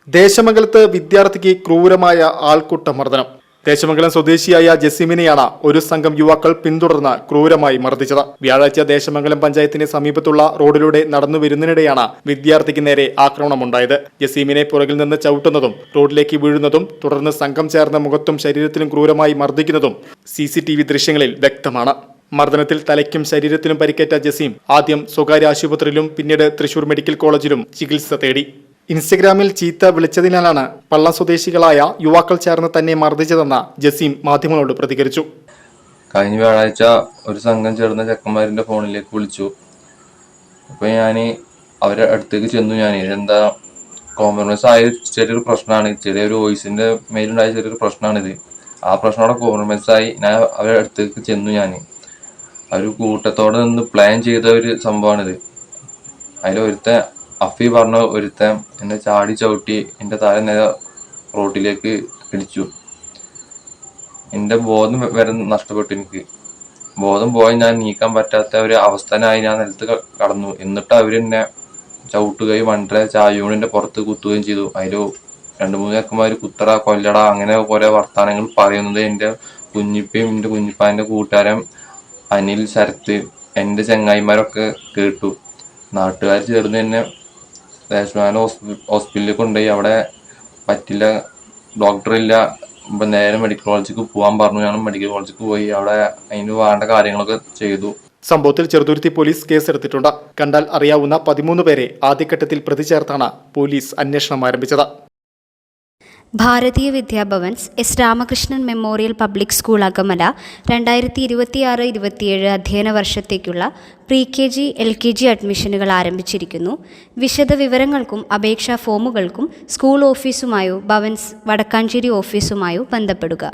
ദേശമംഗലത്ത് വിദ്യാർത്ഥിക്ക് ക്രൂരമായ ആൾക്കൂട്ടമർദ്ദനം. ദേശമംഗലം സ്വദേശിയായ ജസീമിനെയാണ് ഒരു സംഘം യുവാക്കൾ പിന്തുടർന്ന് ക്രൂരമായി മർദ്ദിച്ചത്. വ്യാഴാഴ്ച ദേശമംഗലം പഞ്ചായത്തിന് സമീപത്തുള്ള റോഡിലൂടെ നടന്നു വരുന്നതിനിടെയാണ് വിദ്യാർത്ഥിക്ക് നേരെ ആക്രമണമുണ്ടായത്. ജസീമിനെ പുറകിൽ നിന്ന് ചവിട്ടുന്നതും റോഡിലേക്ക് വീഴുന്നതും തുടർന്ന് സംഘം ചേർന്ന് മുഖത്തും ശരീരത്തിലും ക്രൂരമായി മർദ്ദിക്കുന്നതും CCTV ദൃശ്യങ്ങളിൽ വ്യക്തമാണ്. മർദ്ദനത്തിൽ തലയ്ക്കും ശരീരത്തിലും പരിക്കേറ്റ ജസീം ആദ്യം സ്വകാര്യ ആശുപത്രിയിലും പിന്നീട് തൃശൂർ മെഡിക്കൽ കോളേജിലും ചികിത്സ തേടി. ഇൻസ്റ്റഗ്രാമിൽ ചീത്ത വിളിച്ചതിനാലാണ് പള്ളം സ്വദേശികളായ യുവാക്കൾ ചേർന്ന് തന്നെ മർദ്ദിച്ചതെന്ന് ജസീം മാധ്യമങ്ങളോട് പ്രതികരിച്ചു. കഴിഞ്ഞ വ്യാഴാഴ്ച ഒരു സംഘം ചേർന്ന ചെക്കന്മാരിന്റെ ഫോണിലേക്ക് വിളിച്ചു. അപ്പൊ അവരുടെ അടുത്തേക്ക് ചെന്നു. എന്താ കോംപ്രമൈസ് ആയ ചെറിയൊരു പ്രശ്നമാണ്, ചെറിയൊരു വോയിസിന്റെ മേലുണ്ടായ ചെറിയൊരു പ്രശ്നമാണിത്. ആ പ്രശ്നത്തോടെ കോംപ്രമൈസ് ആയി ഞാൻ അവരുടെ അടുത്തേക്ക് ചെന്നു. അവർ കൂട്ടത്തോടെ നിന്ന് പ്ലാൻ ചെയ്ത ഒരു സംഭവമാണിത്. അതിലൊരുത്തൻ അഫി പറഞ്ഞ ഒരുത്തൻ എന്നെ ചാടി ചവിട്ടി എൻ്റെ തല നേരെ റോട്ടിലേക്ക് ഇടിച്ചു. എൻ്റെ ബോധം വരെ നഷ്ടപ്പെട്ടു. എനിക്ക് ബോധം പോയി ഞാൻ നീക്കാൻ പറ്റാത്ത ഒരു അവസ്ഥനായി ഞാൻ നിലത്ത് കടന്നു. എന്നിട്ട് അവരെന്നെ ചവിട്ടുകയും വണ്ടര ചായൂണിൻ്റെ പുറത്ത് കുത്തുകയും ചെയ്തു. അതിൽ 2-3 ചെക്കന്മാർ കുത്തറ കൊല്ലട അങ്ങനെ കുറെ വർത്താനങ്ങൾ പറയുന്നത് എൻ്റെ കുഞ്ഞിപ്പയും എൻ്റെ കുഞ്ഞിപ്പാൻ്റെ കൂട്ടുകാരൻ അനിൽ, ശരത്ത്, എൻ്റെ ചങ്ങായിമാരൊക്കെ കേട്ടു. നാട്ടുകാർ ചേർന്ന് തന്നെ ദേശമാന ഹോസ്പിറ്റലിൽ കൊണ്ടുപോയി. അവിടെ പറ്റില്ല, ഡോക്ടറില്ല, നേരെ മെഡിക്കൽ കോളേജിലേക്ക് പോകാൻ പറഞ്ഞു. ഞാൻ മെഡിക്കൽ കോളേജിലേക്ക് പോയി. അവിടെ അതിന് വേണ്ട കാര്യങ്ങളൊക്കെ ചെയ്തു. സംഭവത്തിൽ ചെറുതുരുത്തി പോലീസ് കേസെടുത്തിട്ടുണ്ട്. കണ്ടാൽ അറിയാവുന്ന 13 പേരെ ആദ്യഘട്ടത്തിൽ പ്രതി ചേർത്താണ് പോലീസ് അന്വേഷണം ആരംഭിച്ചത്. Bharatiya Vidya Bhavan's S Ramakrishnan memorial public school Akamala 2026-27 അധ്യയന വർഷത്തേക്കുള്ള pre-KG LKG അഡ്മിഷനുകൾ ആരംഭിച്ചിരിക്കുന്നു. വിശദ വിവരങ്ങൾക്കും അപേക്ഷാ ഫോമുകൾക്കും സ്കൂൾ ഓഫീസുമായോ ഭവൻസ് വടക്കാഞ്ചേരി ഓഫീസുമായോ ബന്ധപ്പെടുക.